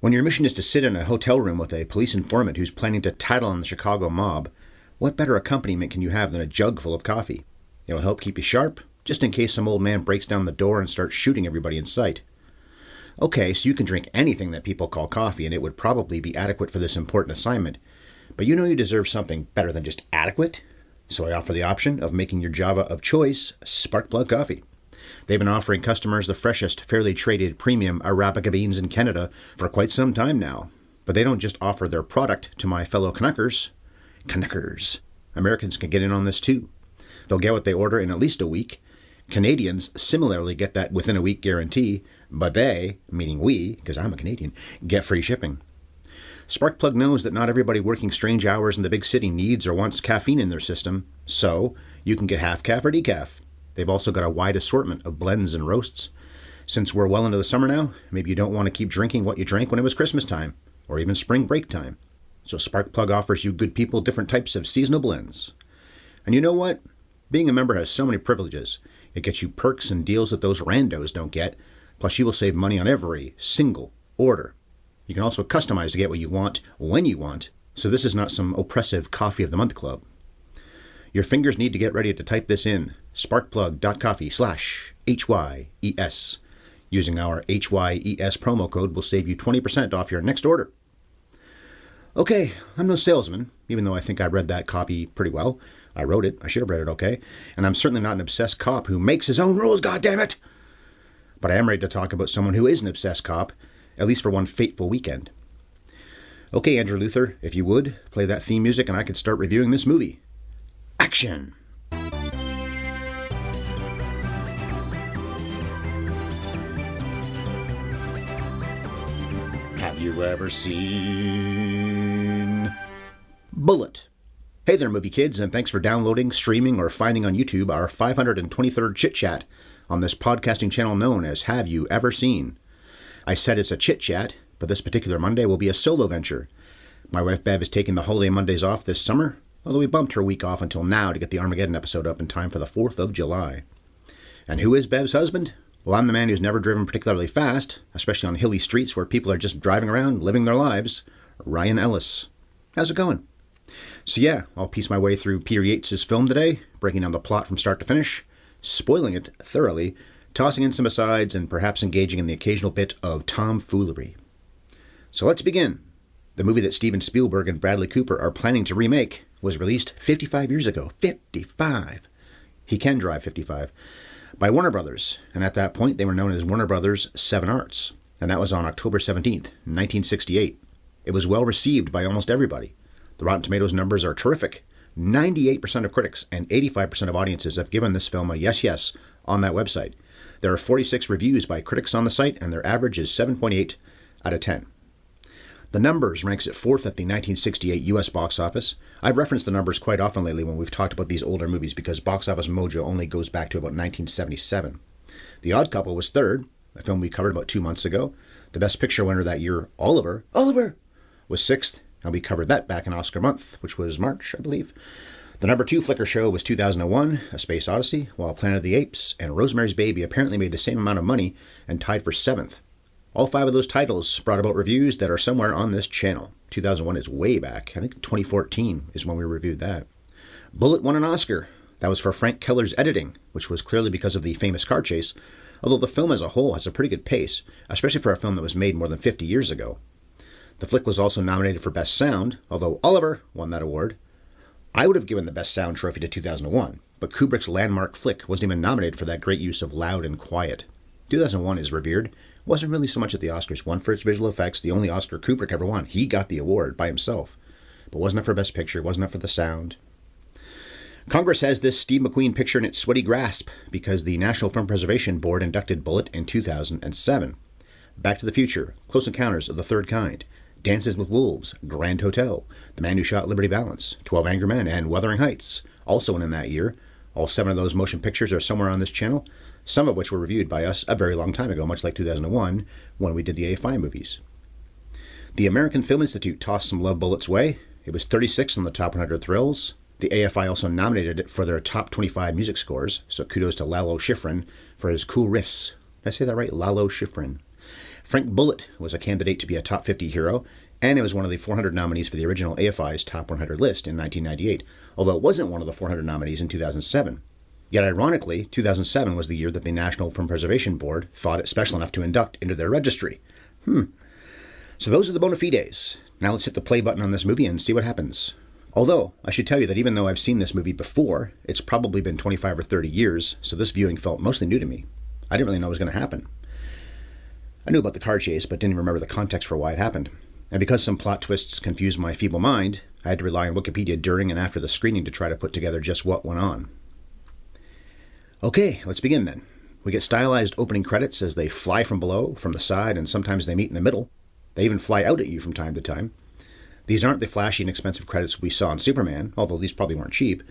When your mission is to sit in a hotel room with a police informant who's planning to tattle on the Chicago mob, what better accompaniment can you have than a jug full of coffee? It'll help keep you sharp, just in case some old man breaks down the door and starts shooting everybody in sight. Okay, so you can drink anything that people call coffee, and it would probably be adequate for this important assignment. But you know you deserve something better than just adequate. So I offer the option of making your Java of choice Sparkplug coffee. They've been offering customers the freshest, fairly traded premium Arabica beans in Canada for quite some time now. But they don't just offer their product to my fellow Canuckers. Canuckers. Americans can get in on this too. They'll get what they order in at least a week. Canadians similarly get that within a week guarantee, but they, meaning we, because I'm a Canadian, get free shipping. Sparkplug knows that not everybody working strange hours in the big city needs or wants caffeine in their system, so you can get half calf or decaf. They've also got a wide assortment of blends and roasts. Since we're well into the summer now, maybe you don't want to keep drinking what you drank when it was Christmas time, or even spring break time. So Sparkplug offers you good people different types of seasonal blends. And you know what? Being a member has so many privileges. It gets you perks and deals that those randos don't get, plus you will save money on every single order. You can also customize to get what you want when you want, so this is not some oppressive coffee of the month club. Your fingers need to get ready to type this in, sparkplug.coffee/HYES. Using our HYES promo code will save you 20% off your next order. Okay, I'm no salesman, even though I think I read that copy pretty well. I wrote it, I should have read it okay, and I'm certainly not an obsessed cop who makes his own rules, goddammit! But I am ready to talk about someone who is an obsessed cop, at least for one fateful weekend. Okay, Andrew Luther, if you would, play that theme music and I could start reviewing this movie. Action! Have you ever seen Bullitt? Hey there, movie kids, and thanks for downloading, streaming, or finding on YouTube our 523rd chit-chat on this podcasting channel known as Have You Ever Seen? I said it's a chit-chat, but this particular Monday will be a solo venture. My wife Bev is taking the holiday Mondays off this summer, although we bumped her week off until now to get the Armageddon episode up in time for the 4th of July. And who is Bev's husband? Well, I'm the man who's never driven particularly fast, especially on hilly streets where people are just driving around, living their lives. Ryan Ellis. How's it going? So yeah, I'll piece my way through Peter Yates' film today, breaking down the plot from start to finish, spoiling it thoroughly, tossing in some asides, and perhaps engaging in the occasional bit of tomfoolery. So let's begin. The movie that Steven Spielberg and Bradley Cooper are planning to remake was released 55 years ago. 55! He can drive 55. By Warner Brothers, and at that point they were known as Warner Brothers 7 Arts, and that was on October 17th, 1968. It was well received by almost everybody. The Rotten Tomatoes numbers are terrific. 98% of critics and 85% of audiences have given this film a yes on that website. There are 46 reviews by critics on the site, and their average is 7.8 out of 10. The Numbers ranks it 4th at the 1968 U.S. box office. I've referenced the Numbers quite often lately when we've talked about these older movies because Box Office Mojo only goes back to about 1977. The Odd Couple was 3rd, a film we covered about 2 months ago. The Best Picture winner that year, Oliver, was 6th, and we covered that back in Oscar month, which was March, I believe. The number 2 Flickr show was 2001, A Space Odyssey, while Planet of the Apes and Rosemary's Baby apparently made the same amount of money and tied for 7th. All 5 of those titles brought about reviews that are somewhere on this channel. 2001 is way back. I think 2014 is when we reviewed that. Bullitt won an Oscar. That was for Frank Keller's editing, which was clearly because of the famous car chase, although the film as a whole has a pretty good pace, especially for a film that was made more than 50 years ago. The flick was also nominated for Best Sound, although Oliver won that award. I would have given the Best Sound trophy to 2001, but Kubrick's landmark flick wasn't even nominated for that great use of loud and quiet. 2001 is revered. Wasn't really so much at the Oscars. Won for its visual effects, the only Oscar Kubrick ever won. He got the award by himself. But wasn't it for Best Picture, wasn't it for the sound. Congress has this Steve McQueen picture in its sweaty grasp because the National Film Preservation Board inducted Bullitt in 2007. Back to the Future, Close Encounters of the Third Kind, Dances with Wolves, Grand Hotel, The Man Who Shot Liberty Valance, 12 Angry Men, and Wuthering Heights, also in that year. All 7 of those motion pictures are somewhere on this channel, some of which were reviewed by us a very long time ago, much like 2001, when we did the AFI movies. The American Film Institute tossed some love Bullitt's way. It was 36th on the top 100 thrills. The AFI also nominated it for their top 25 music scores, so kudos to Lalo Schifrin for his cool riffs. Did I say that right? Lalo Schifrin. Frank Bullitt was a candidate to be a top 50 hero, and it was one of the 400 nominees for the original AFI's Top 100 list in 1998, although it wasn't one of the 400 nominees in 2007. Yet ironically, 2007 was the year that the National Film Preservation Board thought it special enough to induct into their registry. So those are the bona fides. Now let's hit the play button on this movie and see what happens. Although, I should tell you that even though I've seen this movie before, it's probably been 25 or 30 years, so this viewing felt mostly new to me. I didn't really know what was going to happen. I knew about the car chase, but didn't remember the context for why it happened. And because some plot twists confused my feeble mind, I had to rely on Wikipedia during and after the screening to try to put together just what went on. Okay, let's begin then. We get stylized opening credits as they fly from below, from the side, and sometimes they meet in the middle. They even fly out at you from time to time. These aren't the flashy and expensive credits we saw in Superman, although these probably weren't cheap.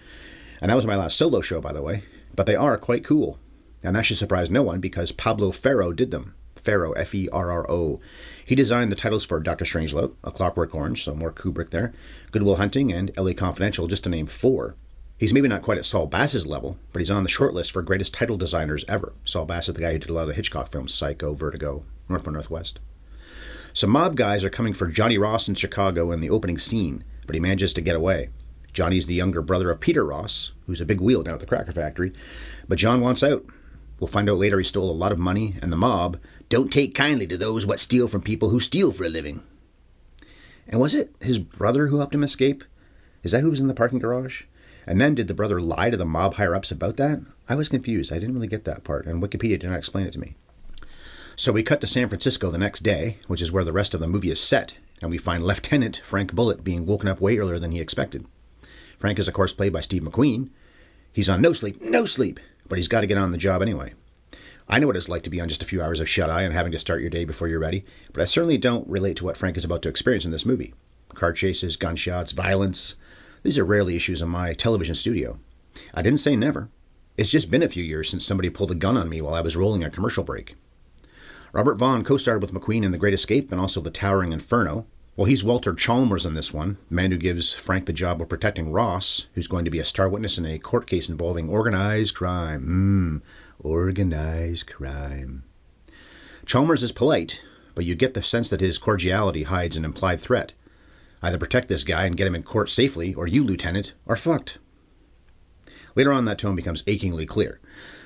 And that was my last solo show, by the way. But they are quite cool. And that should surprise no one because Pablo Ferro did them. Ferro, F-E-R-R-O. He designed the titles for Dr. Strangelove, A Clockwork Orange, so more Kubrick there, Good Will Hunting, and L.A. Confidential, just to name 4. He's maybe not quite at Saul Bass's level, but he's on the short list for greatest title designers ever. Saul Bass is the guy who did a lot of the Hitchcock films, Psycho, Vertigo, North by Northwest. Some mob guys are coming for Johnny Ross in Chicago in the opening scene, but he manages to get away. Johnny's the younger brother of Peter Ross, who's a big wheel down at the cracker factory, but John wants out. We'll find out later he stole a lot of money, and the mob don't take kindly to those what steal from people who steal for a living. And was it his brother who helped him escape? Is that who was in the parking garage? And then did the brother lie to the mob higher-ups about that? I was confused. I didn't really get that part, and Wikipedia did not explain it to me. So we cut to San Francisco the next day, which is where the rest of the movie is set, and we find Lieutenant Frank Bullitt being woken up way earlier than he expected. Frank is, of course, played by Steve McQueen. He's on no sleep, but he's got to get on the job anyway. I know what it's like to be on just a few hours of shut-eye and having to start your day before you're ready, but I certainly don't relate to what Frank is about to experience in this movie. Car chases, gunshots, violence. These are rarely issues in my television studio. I didn't say never. It's just been a few years since somebody pulled a gun on me while I was rolling a commercial break. Robert Vaughn co-starred with McQueen in The Great Escape and also The Towering Inferno. Well, he's Walter Chalmers in this one, the man who gives Frank the job of protecting Ross, who's going to be a star witness in a court case involving organized crime. Organized crime. Chalmers is polite, but you get the sense that his cordiality hides an implied threat. Either protect this guy and get him in court safely, or you, Lieutenant, are fucked. Later on, that tone becomes achingly clear.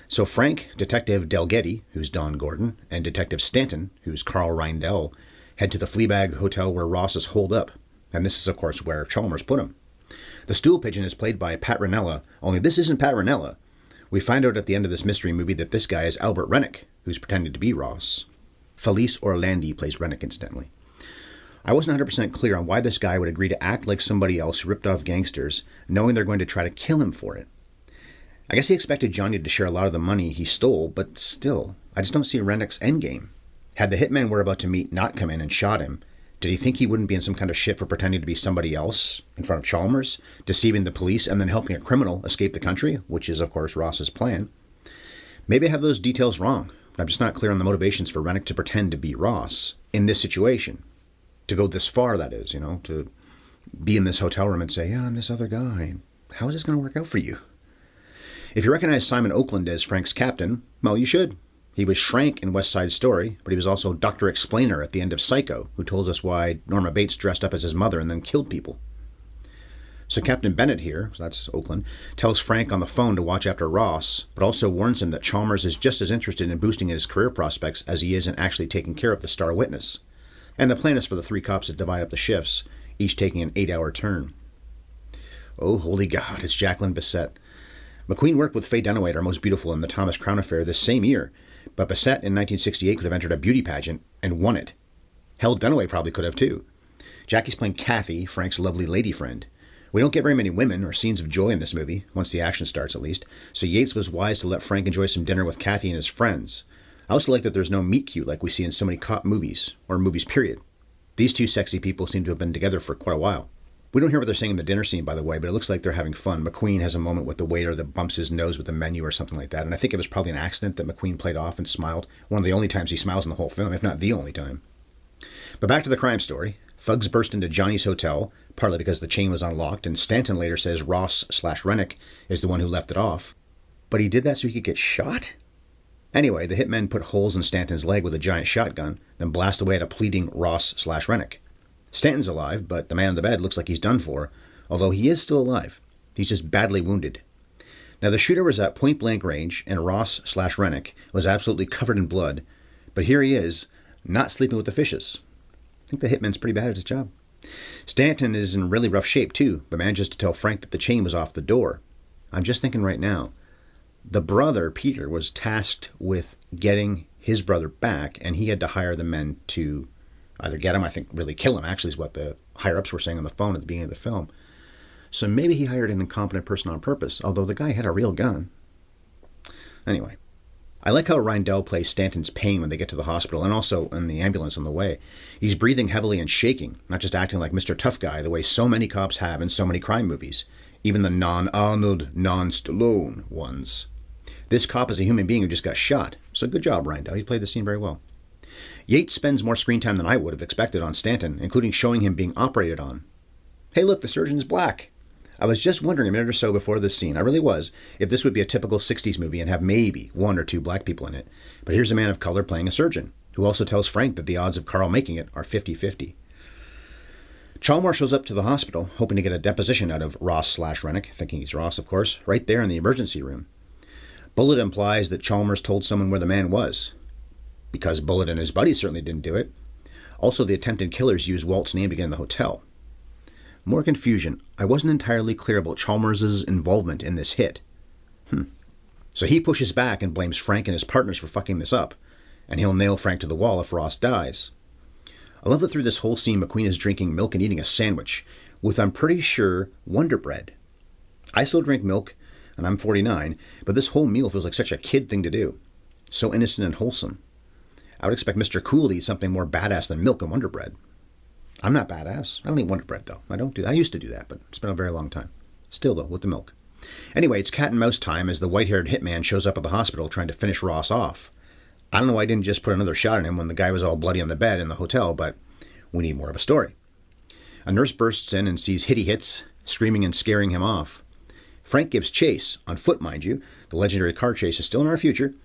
So Frank, Detective Delgetti, who's Don Gordon, and Detective Stanton, who's Carl Reindel, head to the Fleabag Hotel where Ross is holed up. And this is, of course, where Chalmers put him. The stool pigeon is played by Pat Ranella, only this isn't Pat Ranella. We find out at the end of this mystery movie that this guy is Albert Rennick, who's pretending to be Ross. Felice Orlandi plays Rennick, incidentally. I wasn't 100% clear on why this guy would agree to act like somebody else who ripped off gangsters, knowing they're going to try to kill him for it. I guess he expected Johnny to share a lot of the money he stole, but still, I just don't see Rennick's endgame. Had the hitman we're about to meet not come in and shot him, did he think he wouldn't be in some kind of shit for pretending to be somebody else in front of Chalmers, deceiving the police, and then helping a criminal escape the country, which is, of course, Ross's plan? Maybe I have those details wrong, but I'm just not clear on the motivations for Rennick to pretend to be Ross in this situation. To go this far, that is, to be in this hotel room and say, yeah, I'm this other guy. How is this going to work out for you? If you recognize Simon Oakland as Frank's captain, well, you should. He was Shrank in West Side Story, but he was also Dr. Explainer at the end of Psycho, who told us why Norma Bates dressed up as his mother and then killed people. So Captain Bennett here, so that's Oakland, tells Frank on the phone to watch after Ross, but also warns him that Chalmers is just as interested in boosting his career prospects as he is in actually taking care of the star witness. And the plan is for the 3 cops to divide up the shifts, each taking an 8-hour turn. Oh, holy God, it's Jacqueline Bissett. McQueen worked with Faye Dunaway at Our Most Beautiful in the Thomas Crown Affair this same year, but Bissett in 1968 could have entered a beauty pageant and won it. Hell, Dunaway probably could have too. Jackie's playing Kathy, Frank's lovely lady friend. We don't get very many women or scenes of joy in this movie, once the action starts at least, so Yates was wise to let Frank enjoy some dinner with Kathy and his friends. I also like that there's no meet cute like we see in so many cop movies, or movies period. These 2 sexy people seem to have been together for quite a while. We don't hear what they're saying in the dinner scene, by the way, but it looks like they're having fun. McQueen has a moment with the waiter that bumps his nose with the menu or something like that, and I think it was probably an accident that McQueen played off and smiled. One of the only times he smiles in the whole film, if not the only time. But back to the crime story. Thugs burst into Johnny's hotel, partly because the chain was unlocked, and Stanton later says Ross/Rennick is the one who left it off. But he did that so he could get shot? Anyway, the hitmen put holes in Stanton's leg with a giant shotgun, then blast away at a pleading Ross/Rennick. Stanton's alive, but the man in the bed looks like he's done for, although he is still alive. He's just badly wounded. Now, the shooter was at point-blank range, and Ross/Rennick was absolutely covered in blood, but here he is, not sleeping with the fishes. I think the hitman's pretty bad at his job. Stanton is in really rough shape, too, but manages to tell Frank that the chain was off the door. I'm just thinking right now, the brother, Peter, was tasked with getting his brother back, and he had to hire the men to either get him, I think really kill him, actually, is what the higher-ups were saying on the phone at the beginning of the film. So maybe he hired an incompetent person on purpose, although the guy had a real gun. Anyway, I like how Reindell plays Stanton's pain when they get to the hospital, and also in the ambulance on the way. He's breathing heavily and shaking, not just acting like Mr. Tough Guy, the way so many cops have in so many crime movies, even the non-Arnold, non-Stallone ones. This cop is a human being who just got shot, so good job, Reindell. He played the scene very well. Yates spends more screen time than I would have expected on Stanton, including showing him being operated on. Hey look, the surgeon's black. I was just wondering a minute or so before this scene, I really was, if this would be a typical 60s movie and have maybe one or two black people in it. But here's a man of color playing a surgeon, who also tells Frank that the odds of Carl making it are 50-50. Chalmers shows up to the hospital, hoping to get a deposition out of Ross/Rennick, thinking he's Ross, of course, right there in the emergency room. Bullitt implies that Chalmers told someone where the man was, because Bullitt and his buddies certainly didn't do it. Also, the attempted killers used Walt's name to get in the hotel. More confusion. I wasn't entirely clear about Chalmers' involvement in this hit. So he pushes back and blames Frank and his partners for fucking this up, and he'll nail Frank to the wall if Ross dies. I love that through this whole scene, McQueen is drinking milk and eating a sandwich with, I'm pretty sure, Wonder Bread. I still drink milk, and I'm 49, but this whole meal feels like such a kid thing to do. So innocent and wholesome. I would expect Mr. Cool to eat something more badass than milk and Wonder Bread. I'm not badass. I don't eat Wonder Bread, though. I used to do that, but it's been a very long time. Still, though, with the milk. Anyway, it's cat and mouse time as the white-haired hitman shows up at the hospital trying to finish Ross off. I don't know why I didn't just put another shot at him when the guy was all bloody on the bed in the hotel, but we need more of a story. A nurse bursts in and sees Hitty Hits screaming and scaring him off. Frank gives chase, on foot, mind you. The legendary car chase is still in our future,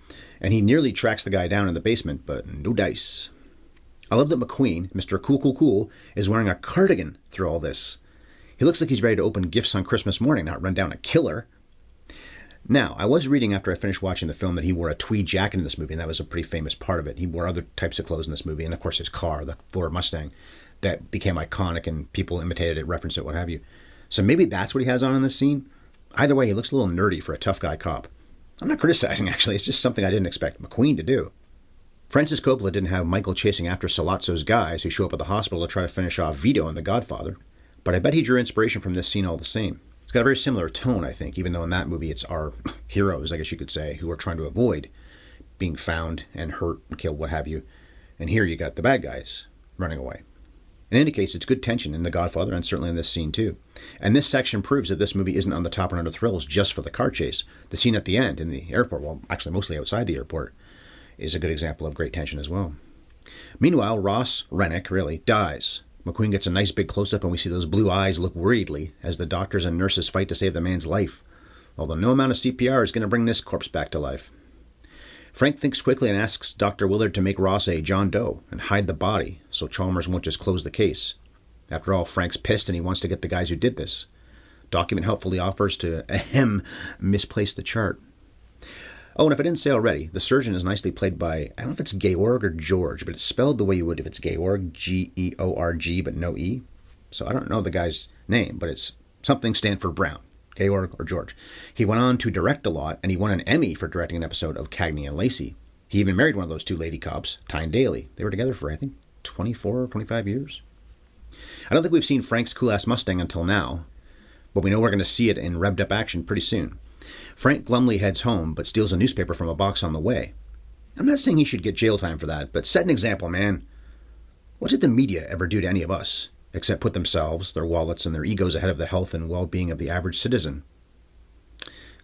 and he nearly tracks the guy down in the basement, but no dice. I love that McQueen, Mr. Cool, is wearing a cardigan through all this. He looks like he's ready to open gifts on Christmas morning, not run down a killer. Now, I was reading after I finished watching the film that he wore a tweed jacket in this movie, and that was a pretty famous part of it. He wore other types of clothes in this movie, and of course his car, the Ford Mustang, that became iconic, and people imitated it, referenced it, what have you. So maybe that's what he has on in this scene. Either way, he looks a little nerdy for a tough guy cop. I'm not criticizing, actually. It's just something I didn't expect McQueen to do. Francis Coppola didn't have Michael chasing after Sollozzo's guys who show up at the hospital to try to finish off Vito in The Godfather, but I bet he drew inspiration from this scene all the same. It's got a very similar tone, I think, even though in that movie it's our heroes, I guess you could say, who are trying to avoid being found and hurt and killed, what have you. And here you got the bad guys running away. In any case, it's good tension in The Godfather and certainly in this scene too. And this section proves that this movie isn't on the top run of thrills just for the car chase. The scene at the end in the airport, well, actually mostly outside the airport, is a good example of great tension as well. Meanwhile, Rennick really dies. McQueen gets a nice big close-up and we see those blue eyes look worriedly as the doctors and nurses fight to save the man's life, although no amount of CPR is going to bring this corpse back to life. Frank thinks quickly and asks Dr. Willard to make Ross a John Doe and hide the body so Chalmers won't just close the case. After all, Frank's pissed and he wants to get the guys who did this. Document helpfully offers to, misplace the chart. Oh, and if I didn't say already, the surgeon is nicely played by, I don't know if it's Georg or George, but it's spelled the way you would if it's Georg, Georg, but no E. So I don't know the guy's name, but it's something Stanford Brown, Georg or George. He went on to direct a lot, and he won an Emmy for directing an episode of Cagney and Lacey. He even married one of those two lady cops, Tyne Daly. They were together for, I think, 24 or 25 years. I don't think we've seen Frank's cool-ass Mustang until now, but we know we're going to see it in revved-up action pretty soon. Frank glumly heads home, but steals a newspaper from a box on the way. I'm not saying he should get jail time for that, but set an example, man. What did the media ever do to any of us, except put themselves, their wallets, and their egos ahead of the health and well-being of the average citizen?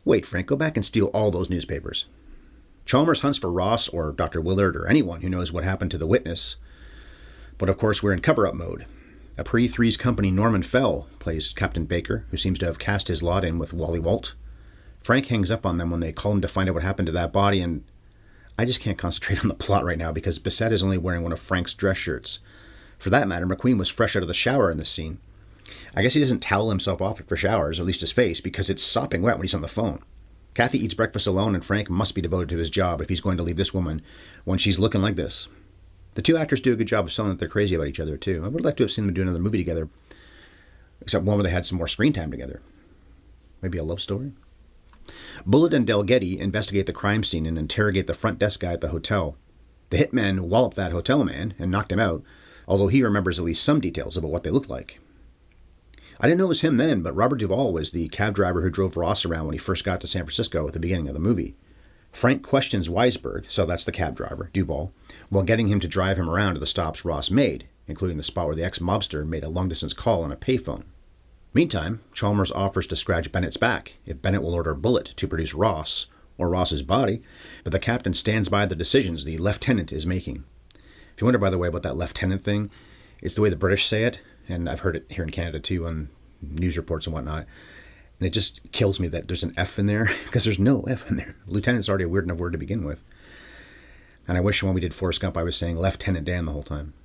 Wait, Frank, go back and steal all those newspapers. Chalmers hunts for Ross or Dr. Willard or anyone who knows what happened to the witness. But of course, we're in cover-up mode. A pre-Three's Company Norman Fell plays Captain Baker, who seems to have cast his lot in with Wally Walt. Frank hangs up on them when they call him to find out what happened to that body, and I just can't concentrate on the plot right now because Bissett is only wearing one of Frank's dress shirts. For that matter, McQueen was fresh out of the shower in this scene. I guess he doesn't towel himself off for showers, or at least his face, because it's sopping wet when he's on the phone. Kathy eats breakfast alone, and Frank must be devoted to his job if he's going to leave this woman when she's looking like this. The two actors do a good job of selling that they're crazy about each other, too. I would like to have seen them do another movie together, except one where they had some more screen time together. Maybe a love story? Bullitt and Delgetty investigate the crime scene and interrogate the front desk guy at the hotel. The hitmen wallop that hotel man and knocked him out, although he remembers at least some details about what they looked like. I didn't know it was him then, but Robert Duvall was the cab driver who drove Ross around when he first got to San Francisco at the beginning of the movie. Frank questions Weisberg, so that's the cab driver, Duvall, while getting him to drive him around to the stops Ross made, including the spot where the ex-mobster made a long-distance call on a payphone. Meantime, Chalmers offers to scratch Bennett's back if Bennett will order Bullitt to produce Ross, or Ross's body, but the captain stands by the decisions the lieutenant is making. If you wonder, by the way, about that lieutenant thing, it's the way the British say it, and I've heard it here in Canada too on news reports and whatnot, and it just kills me that there's an F in there, because there's no F in there. Lieutenant's already a weird enough word to begin with. And I wish when we did Forrest Gump I was saying Lieutenant Dan the whole time.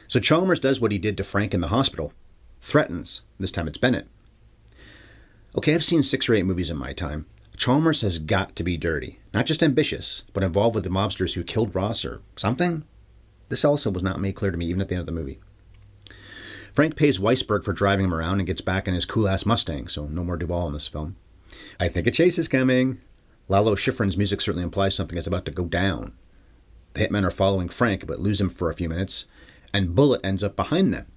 So Chalmers does what he did to Frank in the hospital. Threatens. This time it's Bennett. Okay, I've seen 6 or 8 movies in my time. Chalmers has got to be dirty. Not just ambitious, but involved with the mobsters who killed Ross or something. This also was not made clear to me even at the end of the movie. Frank pays Weisberg for driving him around and gets back in his cool-ass Mustang, so no more Duvall in this film. I think a chase is coming. Lalo Schifrin's music certainly implies something is about to go down. The hitmen are following Frank, but lose him for a few minutes, and Bullitt ends up behind them.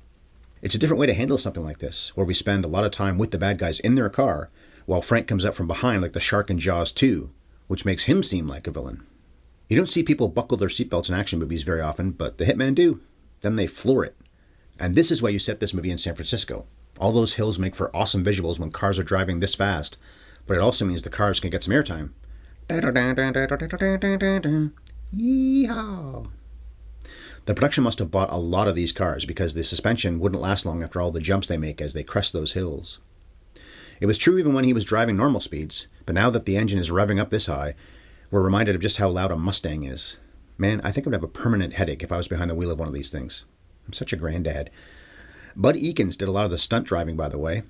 It's a different way to handle something like this, where we spend a lot of time with the bad guys in their car, while Frank comes up from behind like the shark in Jaws 2, which makes him seem like a villain. You don't see people buckle their seatbelts in action movies very often, but the hitmen do. Then they floor it. And this is why you set this movie in San Francisco. All those hills make for awesome visuals when cars are driving this fast, but it also means the cars can get some airtime. Yeehaw! The production must have bought a lot of these cars because the suspension wouldn't last long after all the jumps they make as they crest those hills. It was true even when he was driving normal speeds, but now that the engine is revving up this high, we're reminded of just how loud a Mustang is. Man, I think I would have a permanent headache if I was behind the wheel of one of these things. I'm such a granddad. Bud Ekins did a lot of the stunt driving, by the way.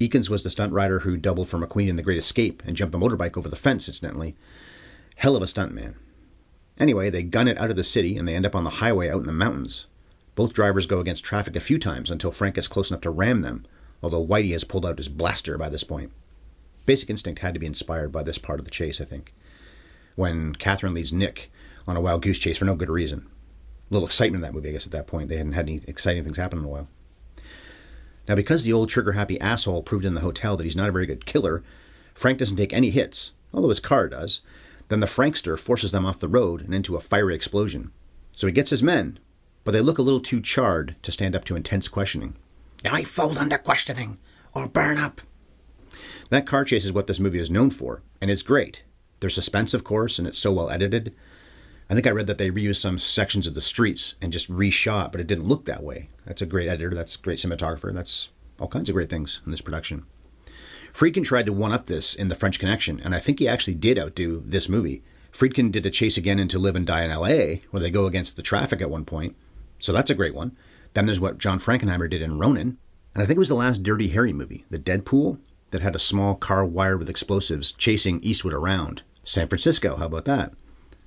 Ekins was the stunt rider who doubled for McQueen in The Great Escape and jumped the motorbike over the fence, incidentally. Hell of a stuntman. Anyway, they gun it out of the city and they end up on the highway out in the mountains. Both drivers go against traffic a few times until Frank gets close enough to ram them, although Whitey has pulled out his blaster by this point. Basic Instinct had to be inspired by this part of the chase, I think. When Catherine leads Nick on a wild goose chase for no good reason. A little excitement in that movie, I guess, at that point. They hadn't had any exciting things happen in a while. Now, because the old trigger-happy asshole proved in the hotel that he's not a very good killer, Frank doesn't take any hits, although his car does. Then the Frankster forces them off the road and into a fiery explosion. So he gets his men, but they look a little too charred to stand up to intense questioning. You might fold under questioning, or burn up. That car chase is what this movie is known for, and it's great. There's suspense, of course, and it's so well edited. I think I read that they reused some sections of the streets and just reshot, but it didn't look that way. That's a great editor, that's a great cinematographer, that's all kinds of great things in this production. Friedkin tried to one-up this in The French Connection, and I think he actually did outdo this movie. Friedkin did a chase again in To Live and Die in L.A., where they go against the traffic at one point, so that's a great one. Then there's what John Frankenheimer did in Ronin, and I think it was the last Dirty Harry movie, The Deadpool, that had a small car wired with explosives chasing Eastwood around. San Francisco, how about that?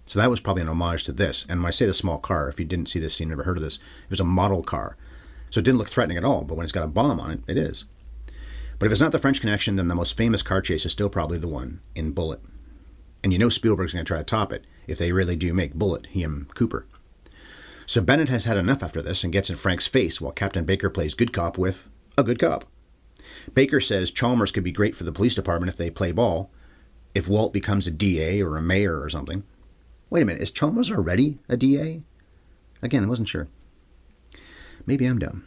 So that was probably an homage to this. And when I say the small car, if you didn't see this scene, never heard of this, it was a model car. So it didn't look threatening at all, but when it's got a bomb on it, it is. But if it's not The French Connection, then the most famous car chase is still probably the one in Bullitt. And you know Spielberg's going to try to top it if they really do make Bullitt, he and Cooper. So Bennett has had enough after this and gets in Frank's face while Captain Baker plays good cop with a good cop. Baker says Chalmers could be great for the police department if they play ball, if Walt becomes a DA or a mayor or something. Wait a minute, is Chalmers already a DA? Again, I wasn't sure. Maybe I'm dumb.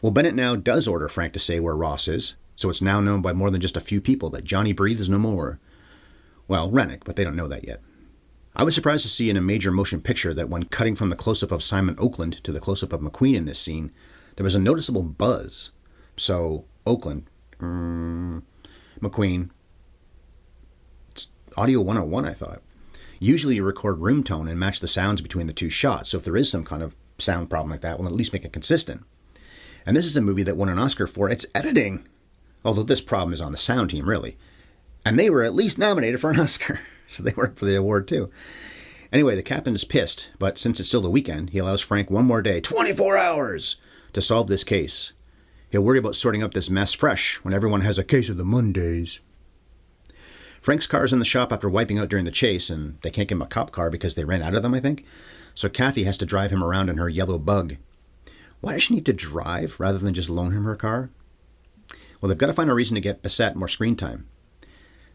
Well, Bennett now does order Frank to say where Ross is, so it's now known by more than just a few people that Johnny breathes no more. Well, Rennick, but they don't know that yet. I was surprised to see in a major motion picture that when cutting from the close-up of Simon Oakland to the close-up of McQueen in this scene, there was a noticeable buzz. So, Oakland, McQueen, it's Audio 101, I thought. Usually you record room tone and match the sounds between the two shots, so if there is some kind of sound problem like that, well, at least make it consistent. And this is a movie that won an Oscar for its editing, although this problem is on the sound team, really. And they were at least nominated for an Oscar, so they were up for the award too. Anyway, the captain is pissed, but since it's still the weekend, he allows Frank one more day, 24 hours, to solve this case. He'll worry about sorting up this mess fresh when everyone has a case of the Mondays. Frank's car is in the shop after wiping out during the chase, and they can't give him a cop car because they ran out of them, I think. So Kathy has to drive him around in her yellow Bug. Why does she need to drive rather than just loan him her car? Well, they've got to find a reason to get Bissett more screen time.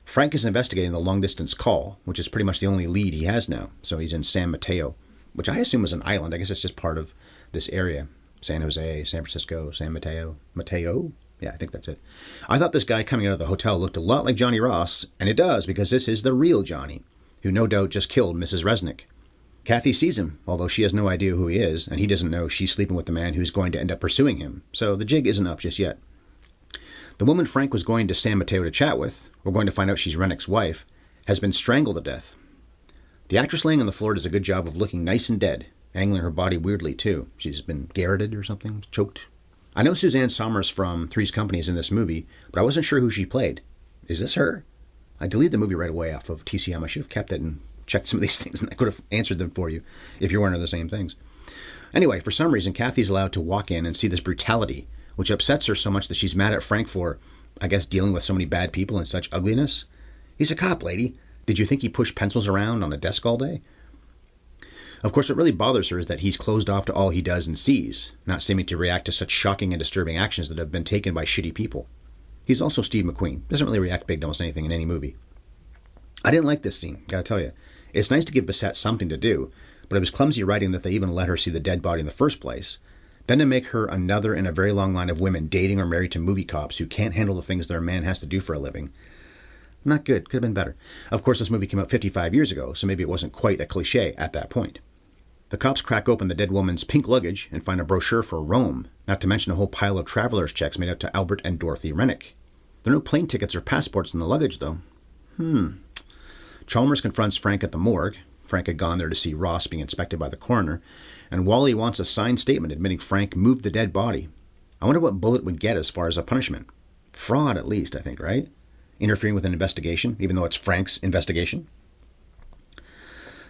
Frank is investigating the long-distance call, which is pretty much the only lead he has now. So he's in San Mateo, which I assume is an island. I guess it's just part of this area. San Jose, San Francisco, San Mateo. Mateo? Yeah, I think that's it. I thought this guy coming out of the hotel looked a lot like Johnny Ross, and it does, because this is the real Johnny, who no doubt just killed Mrs. Resnick. Kathy sees him, although she has no idea who he is, and he doesn't know she's sleeping with the man who's going to end up pursuing him, so the jig isn't up just yet. The woman Frank was going to San Mateo to chat with, we're going to find out she's Rennick's wife, has been strangled to death. The actress laying on the floor does a good job of looking nice and dead, angling her body weirdly too. She's been garroted or something, choked. I know Suzanne Somers from Three's Company is in this movie, but I wasn't sure who she played. Is this her? I deleted the movie right away off of TCM. I should have kept it and checked some of these things, and I could have answered them for you if you're wondering the same things. Anyway, for some reason, Kathy's allowed to walk in and see this brutality, which upsets her so much that she's mad at Frank for, I guess, dealing with so many bad people and such ugliness. He's a cop, lady. Did you think he pushed pencils around on a desk all day? Of course, what really bothers her is that he's closed off to all he does and sees, not seeming to react to such shocking and disturbing actions that have been taken by shitty people. He's also Steve McQueen. Doesn't really react big to almost anything in any movie. I didn't like this scene, gotta tell you. It's nice to give Bissett something to do, but it was clumsy writing that they even let her see the dead body in the first place. Then to make her another in a very long line of women dating or married to movie cops who can't handle the things their man has to do for a living. Not good. Could have been better. Of course, this movie came out 55 years ago, so maybe it wasn't quite a cliche at that point. The cops crack open the dead woman's pink luggage and find a brochure for Rome, not to mention a whole pile of traveler's checks made out to Albert and Dorothy Rennick. There are no plane tickets or passports in the luggage, though. Chalmers confronts Frank at the morgue. Frank had gone there to see Ross being inspected by the coroner, and Wally wants a signed statement admitting Frank moved the dead body. I wonder what Bullitt would get as far as a punishment. Fraud, at least, I think, right? Interfering with an investigation, even though it's Frank's investigation.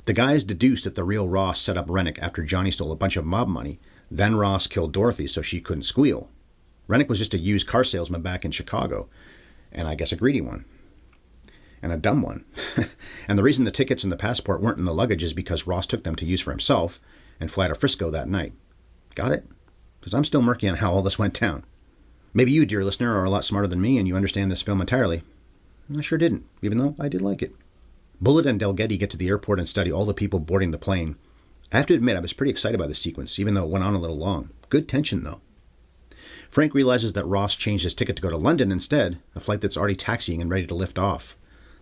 The guys deduced that the real Ross set up Rennick after Johnny stole a bunch of mob money. Then Ross killed Dorothy so she couldn't squeal. Rennick was just a used car salesman back in Chicago, and I guess a greedy one. And a dumb one. And the reason the tickets and the passport weren't in the luggage is because Ross took them to use for himself and fly to Frisco that night. Got it? Because I'm still murky on how all this went down. Maybe you, dear listener, are a lot smarter than me and you understand this film entirely. I sure didn't, even though I did like it. Bullitt and Delgetti get to the airport and study all the people boarding the plane. I have to admit, I was pretty excited by the sequence, even though it went on a little long. Good tension, though. Frank realizes that Ross changed his ticket to go to London instead, a flight that's already taxiing and ready to lift off.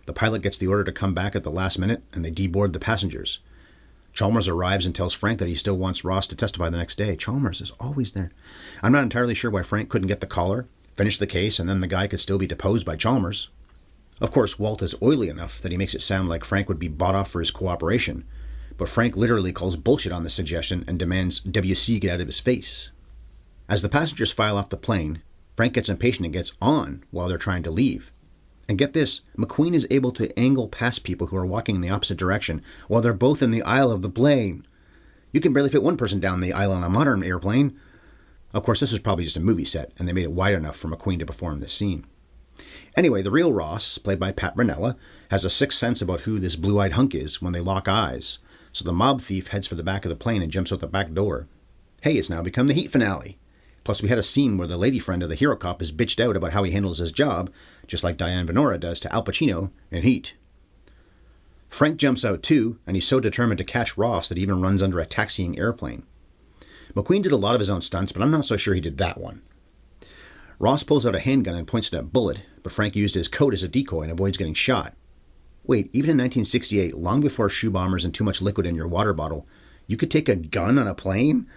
The pilot gets the order to come back at the last minute, and they deboard the passengers. Chalmers arrives and tells Frank that he still wants Ross to testify the next day. Chalmers is always there. I'm not entirely sure why Frank couldn't get the collar, finish the case, and then the guy could still be deposed by Chalmers. Of course, Walt is oily enough that he makes it sound like Frank would be bought off for his cooperation, but Frank literally calls bullshit on this suggestion and demands WC get out of his face. As the passengers file off the plane, Frank gets impatient and gets on while they're trying to leave. And get this, McQueen is able to angle past people who are walking in the opposite direction while they're both in the aisle of the plane. You can barely fit one person down the aisle on a modern airplane. Of course, this was probably just a movie set, and they made it wide enough for McQueen to perform this scene. Anyway, the real Ross, played by Pat Ranella, has a sixth sense about who this blue-eyed hunk is when they lock eyes, so the mob thief heads for the back of the plane and jumps out the back door. Hey, it's now become the Heat finale. Plus, we had a scene where the lady friend of the hero cop is bitched out about how he handles his job, just like Diane Venora does to Al Pacino in Heat. Frank jumps out too, and he's so determined to catch Ross that he even runs under a taxiing airplane. McQueen did a lot of his own stunts, but I'm not so sure he did that one. Ross pulls out a handgun and points it at Bullitt, but Frank used his coat as a decoy and avoids getting shot. Wait, even in 1968, long before shoe bombers and too much liquid in your water bottle, you could take a gun on a plane?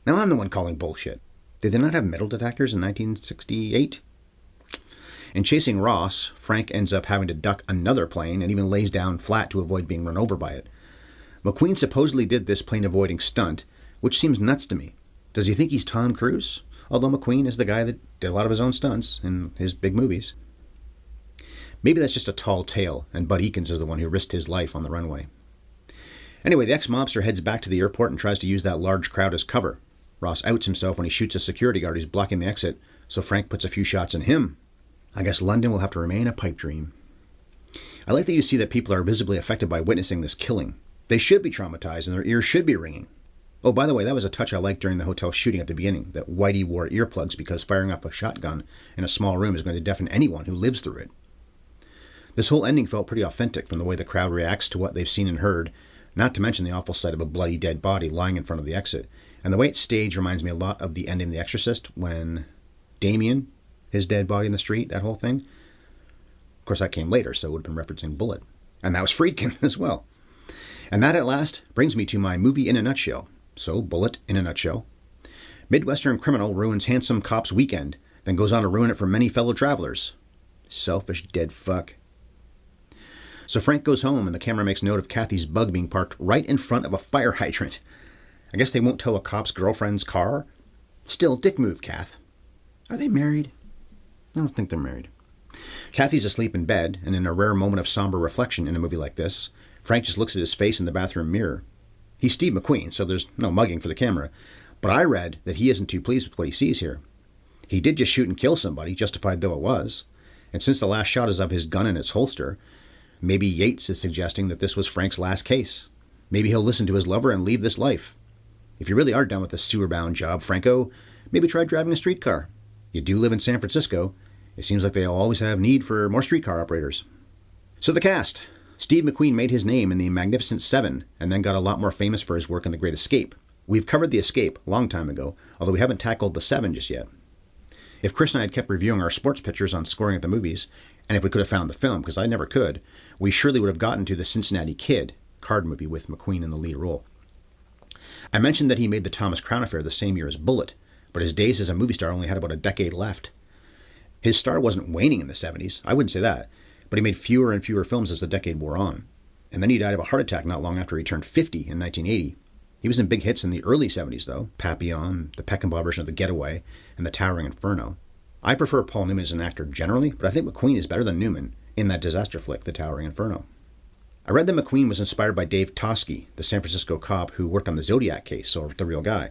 Now I'm the one calling bullshit. Did they not have metal detectors in 1968? In chasing Ross, Frank ends up having to duck another plane and even lays down flat to avoid being run over by it. McQueen supposedly did this plane-avoiding stunt, which seems nuts to me. Does he think he's Tom Cruise? Although McQueen is the guy that did a lot of his own stunts in his big movies. Maybe that's just a tall tale, and Bud Ekins is the one who risked his life on the runway. Anyway, the ex-mobster heads back to the airport and tries to use that large crowd as cover. Ross outs himself when he shoots a security guard who's blocking the exit, so Frank puts a few shots in him. I guess London will have to remain a pipe dream. I like that you see that people are visibly affected by witnessing this killing. They should be traumatized and their ears should be ringing. Oh, by the way, that was a touch I liked during the hotel shooting at the beginning, that Whitey wore earplugs because firing off a shotgun in a small room is going to deafen anyone who lives through it. This whole ending felt pretty authentic from the way the crowd reacts to what they've seen and heard, not to mention the awful sight of a bloody dead body lying in front of the exit. And the way it's staged reminds me a lot of the ending of The Exorcist when Damien, his dead body in the street, that whole thing. Of course, that came later, so it would have been referencing Bullitt. And that was Friedkin as well. And that at last brings me to my movie in a nutshell. So, Bullitt in a nutshell. Midwestern criminal ruins handsome cop's weekend, then goes on to ruin it for many fellow travelers. Selfish dead fuck. So Frank goes home and the camera makes note of Kathy's bug being parked right in front of a fire hydrant. I guess they won't tow a cop's girlfriend's car? Still, dick move, Kath. Are they married? I don't think they're married. Kathy's asleep in bed, and in a rare moment of somber reflection in a movie like this, Frank just looks at his face in the bathroom mirror. He's Steve McQueen, so there's no mugging for the camera, but I read that he isn't too pleased with what he sees here. He did just shoot and kill somebody, justified though it was, and since the last shot is of his gun in its holster, maybe Yates is suggesting that this was Frank's last case. Maybe he'll listen to his lover and leave this life. If you really are done with the sewer-bound job, Franco, maybe try driving a streetcar. You do live in San Francisco. It seems like they'll always have need for more streetcar operators. So the cast. Steve McQueen made his name in The Magnificent Seven and then got a lot more famous for his work in The Great Escape. We've covered The Escape a long time ago, although we haven't tackled The Seven just yet. If Chris and I had kept reviewing our sports pictures on Scoring at the Movies, and if we could have found the film, because I never could, we surely would have gotten to The Cincinnati Kid, card movie with McQueen in the lead role. I mentioned that he made The Thomas Crown Affair the same year as Bullitt, but his days as a movie star only had about a decade left. His star wasn't waning in the 70s, I wouldn't say that, but he made fewer and fewer films as the decade wore on. And then he died of a heart attack not long after he turned 50 in 1980. He was in big hits in the early 70s, though. Papillon, the Peckinpah version of The Getaway, and The Towering Inferno. I prefer Paul Newman as an actor generally, but I think McQueen is better than Newman in that disaster flick, The Towering Inferno. I read that McQueen was inspired by Dave Toschi, the San Francisco cop who worked on the Zodiac case, so the real guy.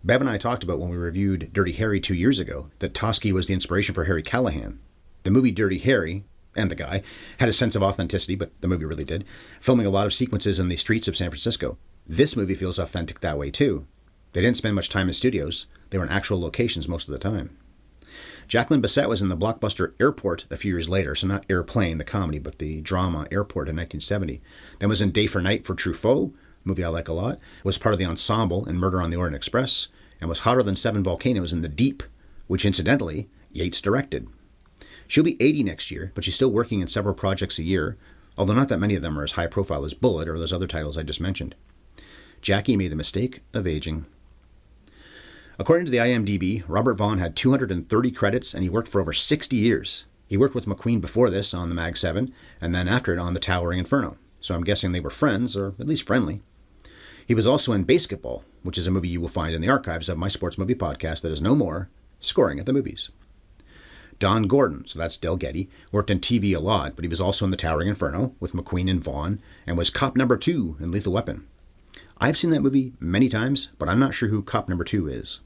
Bev and I talked about when we reviewed Dirty Harry 2 years ago that Toschi was the inspiration for Harry Callahan. The movie Dirty Harry, and the guy, had a sense of authenticity, but the movie really did, filming a lot of sequences in the streets of San Francisco. This movie feels authentic that way too. They didn't spend much time in studios. They were in actual locations most of the time. Jacqueline Bissett was in the blockbuster Airport a few years later, so not Airplane, the comedy, but the drama Airport in 1970. Then was in Day for Night for Truffaut, a movie I like a lot, was part of the ensemble in Murder on the Orient Express, and was hotter than 7 volcanoes in The Deep, which incidentally, Yates directed. She'll be 80 next year, but she's still working in several projects a year, although not that many of them are as high profile as Bullitt or those other titles I just mentioned. Jackie made the mistake of aging. According to the IMDb, Robert Vaughn had 230 credits and he worked for over 60 years. He worked with McQueen before this on the Mag 7 and then after it on The Towering Inferno, so I'm guessing they were friends, or at least friendly. He was also in Basketball, which is a movie you will find in the archives of my sports movie podcast that is no more, Scoring at the Movies. Don Gordon, so that's Del Getty, worked in TV a lot, but he was also in The Towering Inferno with McQueen and Vaughn and was Cop Number 2 in Lethal Weapon. I've seen that movie many times, but I'm not sure who Cop Number 2 is.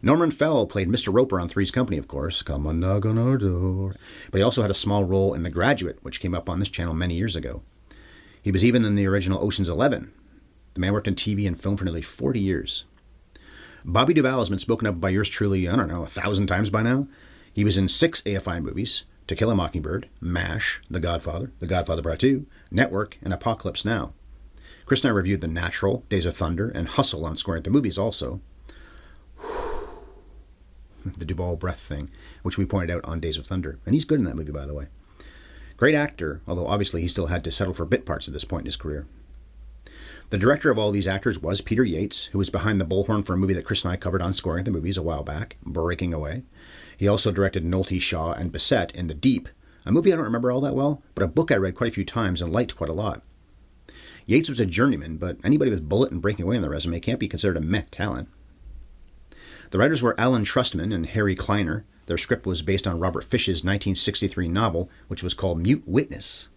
Norman Fell played Mr. Roper on Three's Company, of course. Come on, knock on our door. But he also had a small role in The Graduate, which came up on this channel many years ago. He was even in the original Ocean's 11. The man worked in TV and film for nearly 40 years. Bobby Duvall has been spoken of by yours truly, 1,000 times by now. He was in 6 AFI movies, To Kill a Mockingbird, MASH, The Godfather Part 2, Network, and Apocalypse Now. Chris and I reviewed The Natural, Days of Thunder, and Hustle on Scoring at the Movies also. The Duvall breath thing, which we pointed out on Days of Thunder. And he's good in that movie, by the way. Great actor, although obviously he still had to settle for bit parts at this point in his career. The director of all these actors was Peter Yates, who was behind the bullhorn for a movie that Chris and I covered on Scoring the Movies a while back, Breaking Away. He also directed Nolte, Shaw, and Bissett in The Deep, a movie I don't remember all that well, but a book I read quite a few times and liked quite a lot. Yates was a journeyman, but anybody with Bullitt and Breaking Away on their resume can't be considered a meh talent. The writers were Alan Trustman and Harry Kleiner. Their script was based on Robert Fish's 1963 novel, which was called Mute Witness.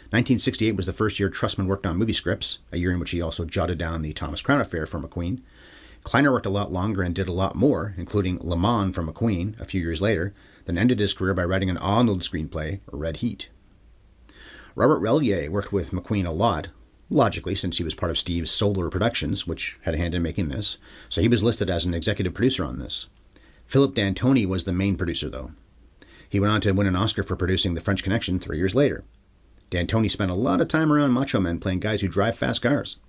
1968 was the first year Trustman worked on movie scripts, a year in which he also jotted down the Thomas Crown Affair for McQueen. Kleiner worked a lot longer and did a lot more, including Le Mans for McQueen a few years later, then ended his career by writing an Arnold screenplay, Red Heat. Robert Relier worked with McQueen a lot, logically since he was part of Steve's Solar Productions, which had a hand in making this, so he was listed as an executive producer on this. Philip D'Antoni was the main producer, though. He went on to win an Oscar for producing The French Connection 3 years later. D'Antoni spent a lot of time around macho men playing guys who drive fast cars.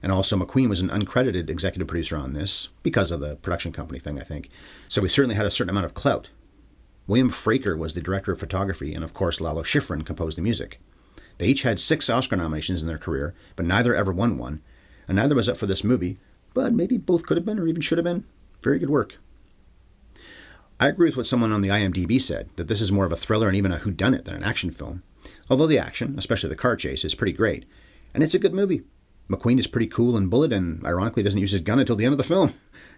And also McQueen was an uncredited executive producer on this, because of the production company thing, I think. So he certainly had a certain amount of clout. William Fraker was the director of photography, and of course Lalo Schifrin composed the music. They each had 6 Oscar nominations in their career, but neither ever won one, and neither was up for this movie, but maybe both could have been, or even should have been. Very good work. I agree with what someone on the IMDb said, that this is more of a thriller and even a whodunit than an action film. Although the action, especially the car chase, is pretty great. And it's a good movie. McQueen is pretty cool in Bullitt and ironically doesn't use his gun until the end of the film,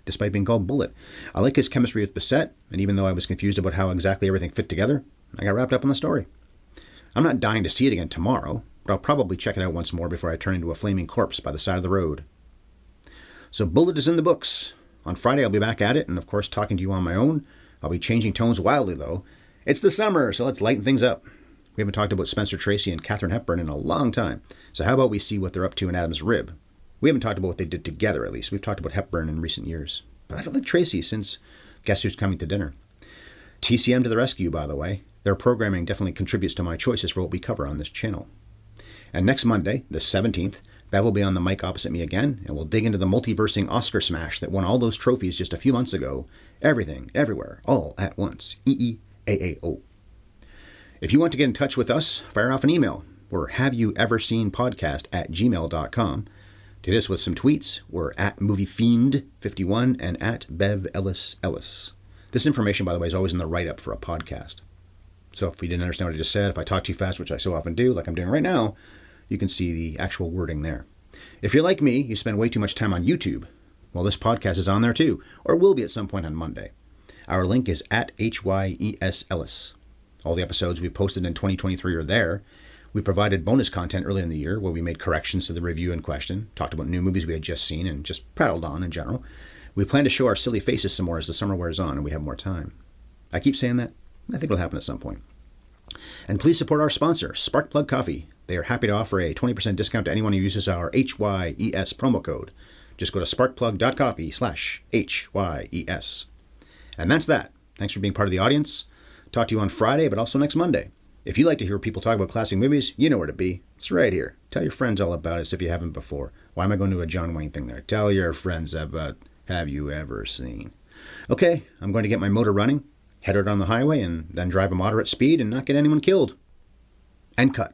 despite being called Bullitt. I like his chemistry with Bissett, and even though I was confused about how exactly everything fit together, I got wrapped up in the story. I'm not dying to see it again tomorrow, but I'll probably check it out once more before I turn into a flaming corpse by the side of the road. So Bullitt is in the books. On Friday I'll be back at it, and of course talking to you on my own. I'll be changing tones wildly though. It's the summer, so let's lighten things up. We haven't talked about Spencer Tracy and Katharine Hepburn in a long time, so how about we see what they're up to in Adam's Rib? We haven't talked about what they did together, at least. We've talked about Hepburn in recent years. But I don't like Tracy since Guess Who's Coming to Dinner. TCM to the rescue, by the way. Their programming definitely contributes to my choices for what we cover on this channel. And next Monday, the 17th, Bev will be on the mic opposite me again, and we'll dig into the multiversing Oscar smash that won all those trophies just a few months ago. Everything, everywhere, all at once. EEAAO. If you want to get in touch with us, fire off an email. We're haveyoueverseenpodcast@gmail.com. To this with some tweets, we're at MovieFiend51 and at BevEllisEllis. This information, by the way, is always in the write-up for a podcast. So if you didn't understand what I just said, if I talk too fast, which I so often do, like I'm doing right now, you can see the actual wording there. If you're like me, you spend way too much time on YouTube. Well, this podcast is on there too, or will be at some point on Monday. Our link is at HYESEllis. All the episodes we posted in 2023 are there. We provided bonus content early in the year where we made corrections to the review in question, talked about new movies we had just seen, and just prattled on in general. We plan to show our silly faces some more as the summer wears on and we have more time. I keep saying that. I think it'll happen at some point. And please support our sponsor, Sparkplug Coffee. They are happy to offer a 20% discount to anyone who uses our HYES promo code. Just go to sparkplug.coffee/HYES. And that's that. Thanks for being part of the audience. Talk to you on Friday, but also next Monday. If you like to hear people talk about classic movies, you know where to be. It's right here. Tell your friends all about us if you haven't before. Why am I going to a John Wayne thing there? Tell your friends about Have You Ever Seen? Okay, I'm going to get my motor running, head out on the highway, and then drive a moderate speed and not get anyone killed. And cut.